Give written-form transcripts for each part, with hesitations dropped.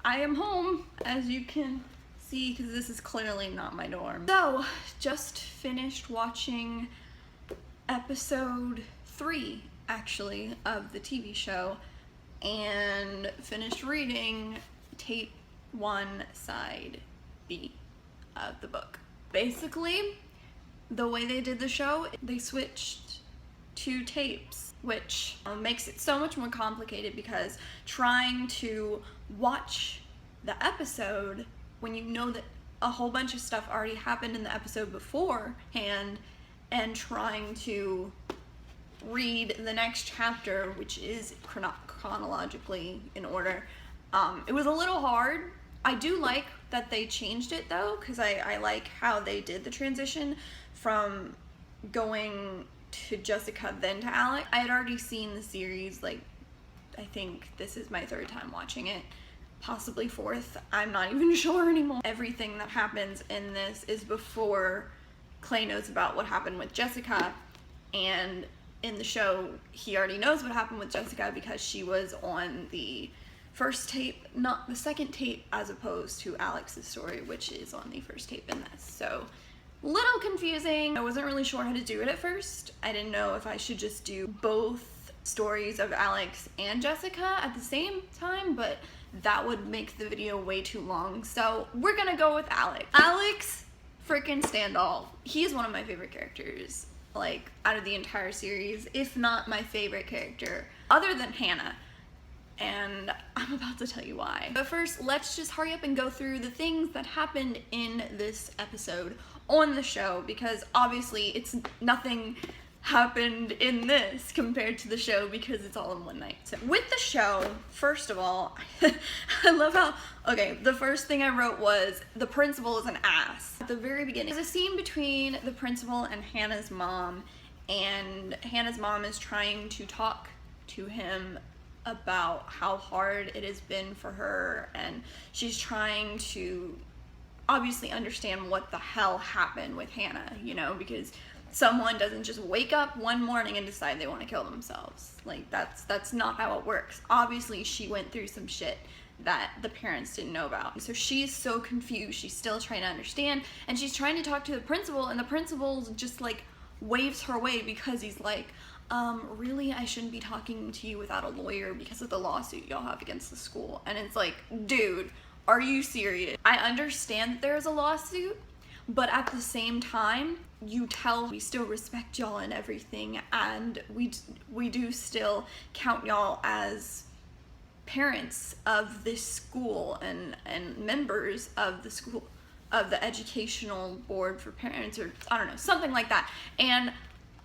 I am home, as you can see, because this is clearly not my dorm. So, just finished watching episode 3, actually, of the TV show, and finished reading tape 1, side B of the book. Basically, the way they did the show, they switched 2 tapes, which makes it so much more complicated, because trying to watch the episode when you know that a whole bunch of stuff already happened in the episode beforehand, and trying to read the next chapter, which is chronologically in order, it was a little hard. I do like that they changed it though, because I like how they did the transition from going to Jessica then to Alec. I had already seen the series, like, I think this is my 3rd time watching it, possibly 4th, I'm not even sure anymore. Everything that happens in this is before Clay knows about what happened with Jessica, and in the show he already knows what happened with Jessica because she was on the first tape, not the second tape, as opposed to Alex's story, which is on the first tape in this. So, little confusing. I wasn't really sure how to do it at first. I didn't know if I should just do both stories of Alex and Jessica at the same time, but that would make the video way too long. So we're gonna go with Alex. Alex freaking Standall. He's one of my favorite characters, like, out of the entire series, if not my favorite character, other than Hannah. And I'm about to tell you why. But first, let's just hurry up and go through the things that happened in this episode on the show, because obviously it's nothing happened in this compared to the show because it's all in one night. So with the show, first of all, I love how, okay, the first thing I wrote was, the principal is an ass. At the very beginning, there's a scene between the principal and Hannah's mom, and Hannah's mom is trying to talk to him about how hard it has been for her, and she's trying to obviously understand what the hell happened with Hannah, you know, because someone doesn't just wake up one morning and decide they want to kill themselves. Like, that's not how it works. Obviously she went through some shit that the parents didn't know about. So she's so confused, she's still trying to understand, and she's trying to talk to the principal, and the principal just like waves her away because he's like, really, I shouldn't be talking to you without a lawyer because of the lawsuit y'all have against the school. And it's like, dude, are you serious? I understand that there's a lawsuit, but at the same time, you tell we still respect y'all and everything, and we do still count y'all as parents of this school and members of the school, of the educational board for parents, or I don't know, something like that. And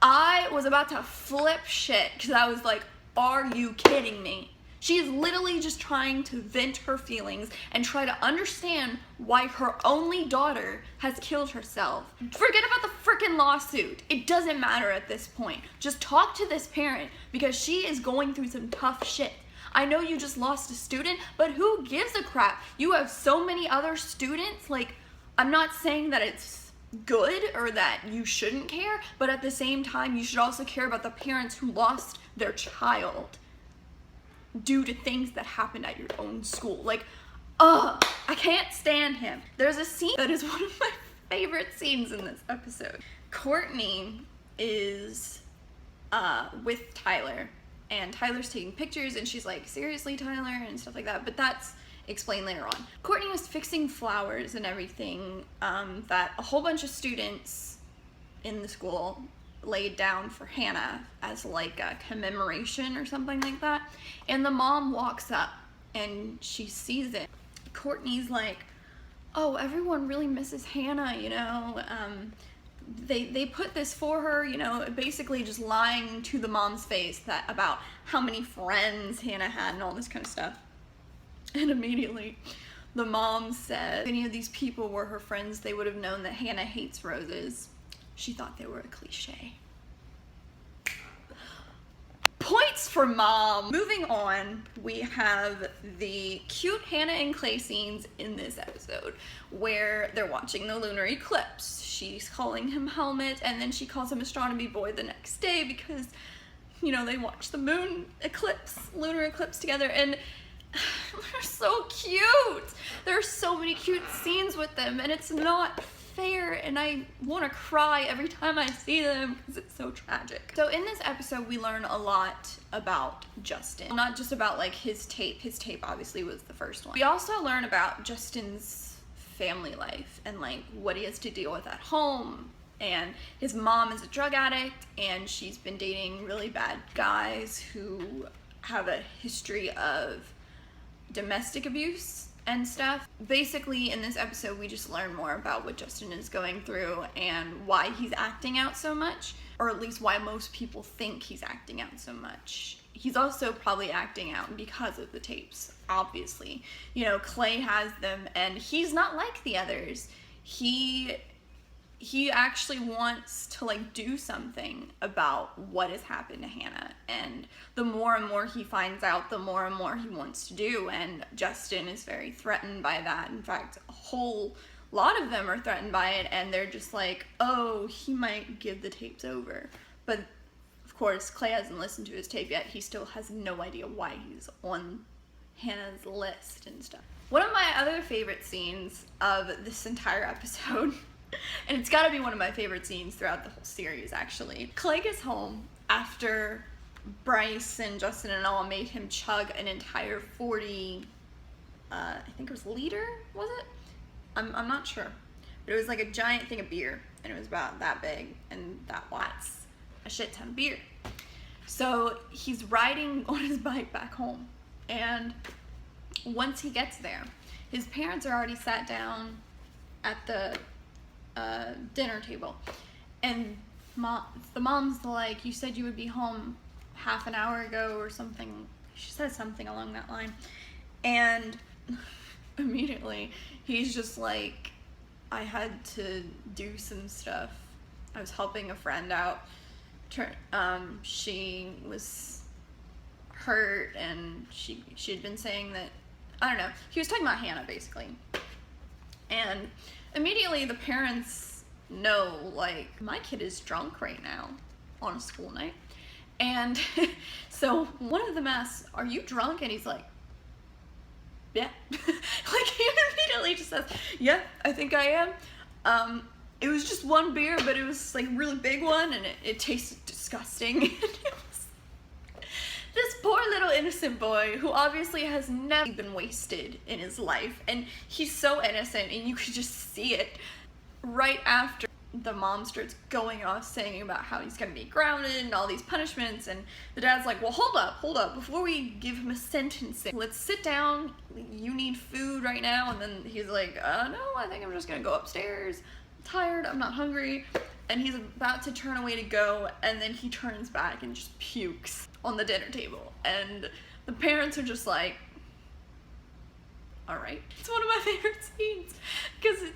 I was about to flip shit because I was like, are you kidding me? She is literally just trying to vent her feelings and try to understand why her only daughter has killed herself. Forget about the freaking lawsuit. It doesn't matter at this point. Just talk to this parent, because she is going through some tough shit. I know you just lost a student, but who gives a crap? You have so many other students. Like, I'm not saying that it's good or that you shouldn't care, but at the same time, you should also care about the parents who lost their child due to things that happened at your own school. Like, I can't stand him. There's a scene that is one of my favorite scenes in this episode. Courtney is with Tyler, and Tyler's taking pictures, and she's like, seriously, Tyler, and stuff like that, but that's explained later on. Courtney was fixing flowers and everything that a whole bunch of students in the school laid down for Hannah as like a commemoration or something like that. And the mom walks up and she sees it. Courtney's like, oh, everyone really misses Hannah, you know, they put this for her, you know, basically just lying to the mom's face that about how many friends Hannah had and all this kind of stuff. And immediately the mom said, if any of these people were her friends, they would have known that Hannah hates roses. She thought they were a cliche. Points for mom. Moving on, we have the cute Hannah and Clay scenes in this episode where they're watching the lunar eclipse. She's calling him Helmet, and then she calls him Astronomy Boy the next day because, you know, they watch the moon eclipse, lunar eclipse together, and they're so cute. There are so many cute scenes with them, and it's not fair, and I want to cry every time I see them because it's so tragic. So in this episode, we learn a lot about Justin. Not just about like his tape. His tape obviously was the first one. We also learn about Justin's family life and like what he has to deal with at home. And his mom is a drug addict, and she's been dating really bad guys who have a history of domestic abuse and stuff. Basically, in this episode, we just learn more about what Justin is going through and why he's acting out so much, or at least why most people think he's acting out so much. He's also probably acting out because of the tapes, obviously. You know, Clay has them, and he's not like the others. He actually wants to like do something about what has happened to Hannah, and the more and more he finds out, the more and more he wants to do, and Justin is very threatened by that. In fact, a whole lot of them are threatened by it, and they're just like, oh, he might give the tapes over. But of course, Clay hasn't listened to his tape yet. He still has no idea why he's on Hannah's list and stuff. One of my other favorite scenes of this entire episode and it's gotta be one of my favorite scenes throughout the whole series, actually. Clay gets home after Bryce and Justin and all made him chug an entire 40, I think it was liter, was it? I'm not sure. But it was like a giant thing of beer, and it was about that big, and that's a shit ton of beer. So he's riding on his bike back home, and once he gets there, his parents are already sat down at the dinner table, and the mom's like, you said you would be home half an hour ago or something. She says something along that line, and immediately he's just like, I had to do some stuff. I was helping a friend out. She was hurt, and she had been saying that, I don't know, he was talking about Hannah basically. And immediately the parents know, like, my kid is drunk right now on a school night. And so one of them asks, are you drunk? And he's like, yeah. Like, he immediately just says, yeah, I think I am. It was just one beer, but it was like a really big one, and it tasted disgusting. And it was this poor little innocent boy who obviously has never been wasted in his life, and he's so innocent, and you could just see it right after the mom starts going off saying about how he's gonna be grounded and all these punishments, and the dad's like, well, hold up, before we give him a sentencing, let's sit down, you need food right now. And then he's like, no, I think I'm just gonna go upstairs, I'm tired, I'm not hungry. And he's about to turn away to go, and then he turns back and just pukes on the dinner table, and the parents are just like, all right. It's one of my favorite scenes because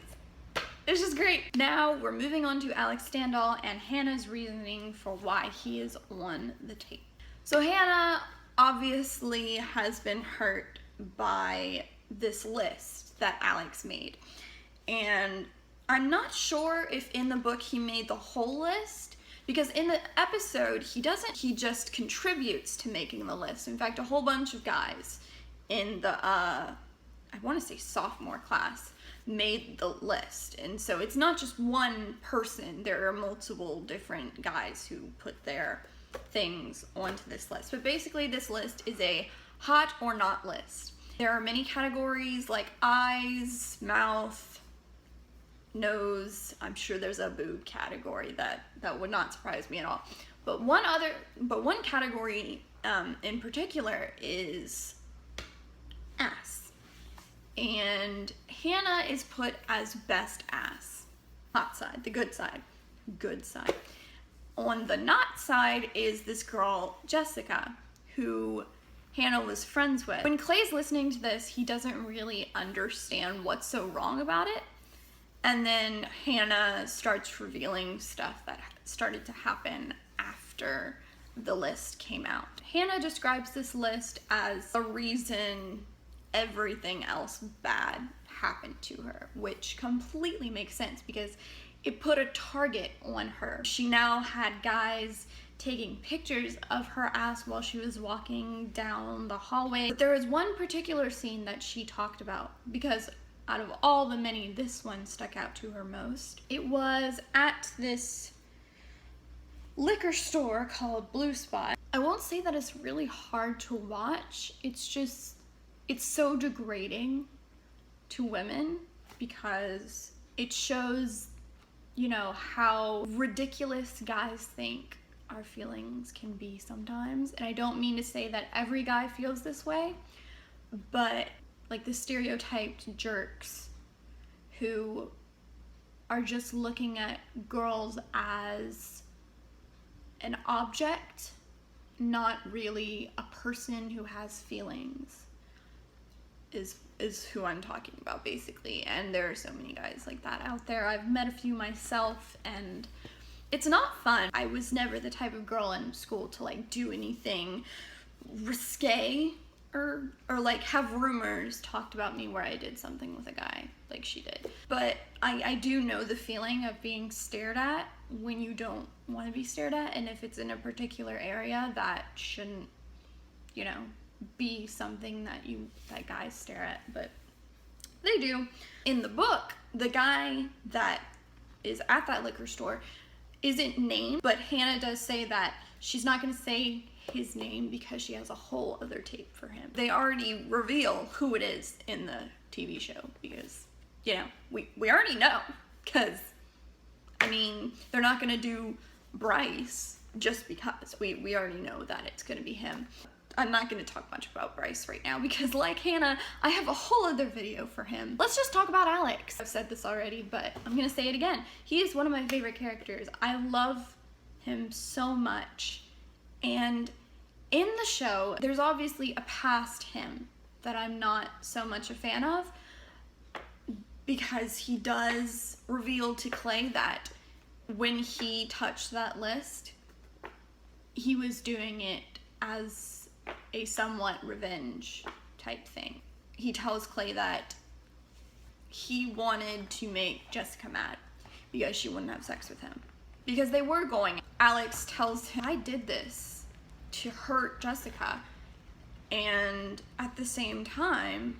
it's just great. Now we're moving on to Alex Standall and Hannah's reasoning for why he is on the tape. So Hannah obviously has been hurt by this list that Alex made, and I'm not sure if in the book he made the whole list, because in the episode he just contributes to making the list. In fact, a whole bunch of guys in the I want to say sophomore class made the list, and so it's not just one person, there are multiple different guys who put their things onto this list. But basically this list is a hot or not list. There are many categories like eyes, mouth, nose. I'm sure there's a boob category that would not surprise me at all. But one category in particular is ass. And Hannah is put as best ass. Hot side, the good side. Good side. On the not side is this girl, Jessica, who Hannah was friends with. When Clay's listening to this, he doesn't really understand what's so wrong about it. And then Hannah starts revealing stuff that started to happen after the list came out. Hannah describes this list as a reason everything else bad happened to her, which completely makes sense because it put a target on her. She now had guys taking pictures of her ass while she was walking down the hallway. But there was one particular scene that she talked about, because out of all the many, this one stuck out to her most. It was at this liquor store called Blue Spot. I won't say that it's really hard to watch. It's just, it's so degrading to women because it shows, you know, how ridiculous guys think our feelings can be sometimes. And I don't mean to say that every guy feels this way, but like the stereotyped jerks who are just looking at girls as an object, not really a person who has feelings, is who I'm talking about, basically. And there are so many guys like that out there. I've met a few myself, and it's not fun. I was never the type of girl in school to like do anything risque or like have rumors talked about me where I did something with a guy like she did. But I do know the feeling of being stared at when you don't want to be stared at, and if it's in a particular area that shouldn't, you know, be something that guys stare at, but they do. In the book, the guy that is at that liquor store isn't named, but Hannah does say that she's not going to say his name because she has a whole other tape for him. They already reveal who it is in the TV show because, you know, we already know, because, I mean, they're not going to do Bryce just because. We already know that it's going to be him. I'm not going to talk much about Bryce right now because, like Hannah, I have a whole other video for him. Let's just talk about Alex. I've said this already, but I'm going to say it again. He is one of my favorite characters. I love him so much. And in the show, there's obviously a past him that I'm not so much a fan of, because he does reveal to Clay that when he touched that list, he was doing it as a somewhat revenge type thing. He tells Clay that he wanted to make Jessica mad because she wouldn't have sex with him, because they were going. Alex tells him, I did this to hurt Jessica, and at the same time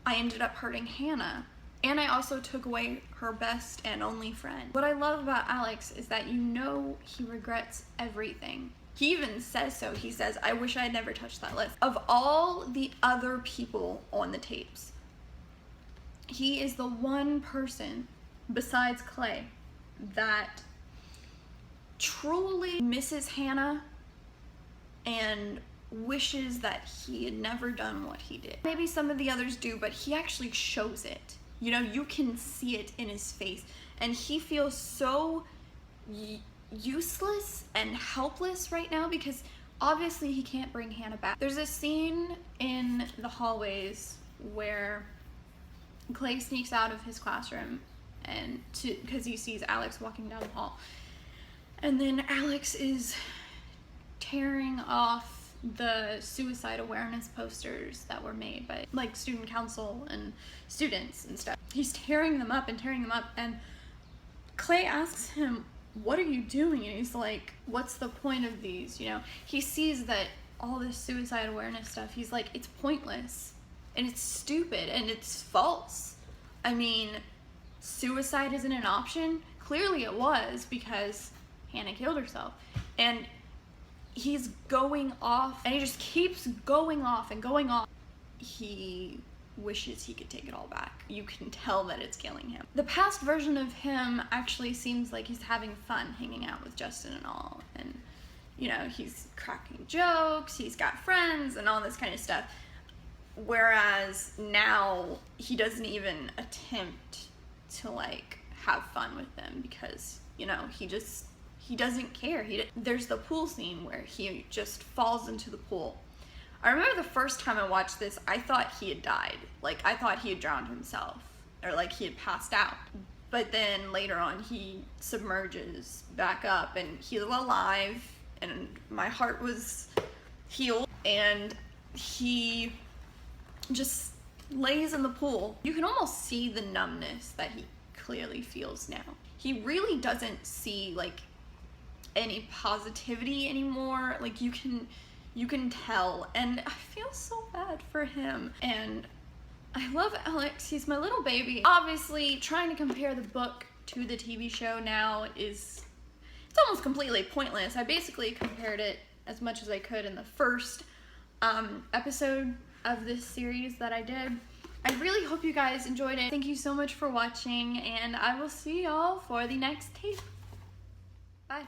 I ended up hurting Hannah, and I also took away her best and only friend. What I love about Alex is that, you know, he regrets everything. He even says so. He says, I wish I had never touched that list. Of all the other people on the tapes, he is the one person besides Clay that truly misses Hannah and wishes that he had never done what he did. Maybe some of the others do, but he actually shows it. You know, you can see it in his face, and he feels so useless and helpless right now because obviously he can't bring Hannah back. There's a scene in the hallways where Clay sneaks out of his classroom and because he sees Alex walking down the hall, and then Alex is tearing off the suicide awareness posters that were made by like student council and students and stuff. He's tearing them up, and Clay asks him, what are you doing? And he's like, what's the point of these? You know, he sees that all this suicide awareness stuff, he's like, it's pointless and it's stupid and it's false. I mean, suicide isn't an option. Clearly it was, because Hannah killed herself. And he's going off, and he just keeps going off and going off. He wishes he could take it all back. You can tell that it's killing him. The past version of him actually seems like he's having fun hanging out with Justin and all, and you know, he's cracking jokes, he's got friends and all this kind of stuff, whereas now he doesn't even attempt to like have fun with them because, you know, he doesn't care. There's the pool scene where he just falls into the pool. I remember the first time I watched this, I thought he had died. Like, I thought he had drowned himself, or like he had passed out. But then later on, he submerges back up, and he's alive, and my heart was healed, and he just lays in the pool. You can almost see the numbness that he clearly feels now. He really doesn't see, like, any positivity anymore. Like, you can tell, and I feel so bad for him. And I love Alex. He's my little baby. Obviously, trying to compare the book to the TV show now it's almost completely pointless. I basically compared it as much as I could in the first episode of this series that I did. I really hope you guys enjoyed it. Thank you so much for watching, and I will see y'all for the next tape. Bye.